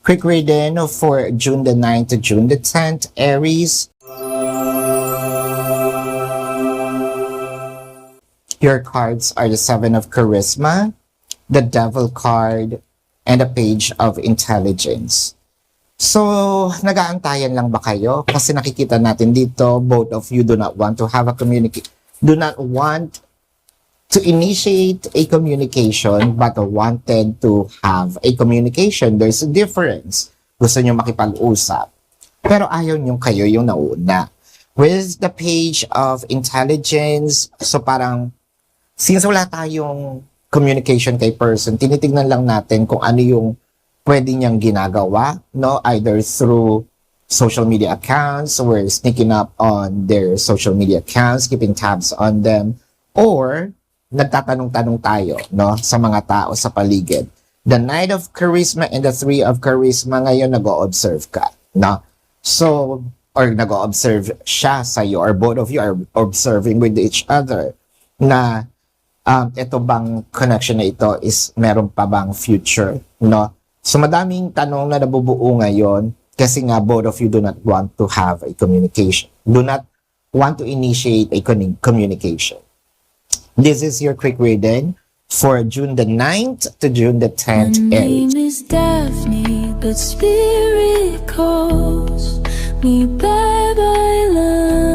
Quick reading for June the 9th to June the 10th, Aries. Your cards are the Seven of Charisma, the Devil card, and the Page of Intelligence. So, nag-aantayan lang ba kayo? Kasi nakikita natin dito, both of you do not want to have a do not want to initiate a communication, but wanted to have a communication. There's a difference. Gusto nyo makipag-usap. Pero ayaw nyo kayo yung nauna. With the Page of Intelligence, so parang, since wala tayong communication kay person, tinitignan lang natin kung ano yung pwede niyang ginagawa, no? Either through social media accounts, we're sneaking up on their social media accounts, keeping tabs on them, or nagtatanong-tanong tayo, no? Sa mga tao sa paligid. The Knight of Charisma and the Three of Charisma, ngayon nag-o-observe ka, no? So, or nag-o-observe siya sa'yo, or both of you are observing with each other, na ito bang connection na ito is meron pa bang future, no? So madaming tanong na nabubuo ngayon kasi nga both of you do not want to have a communication. Do not want to initiate a communication. This is your quick reading for June the 9th to June the 10th, Aries. My name is Daphne, but spirit calls me bye-bye love.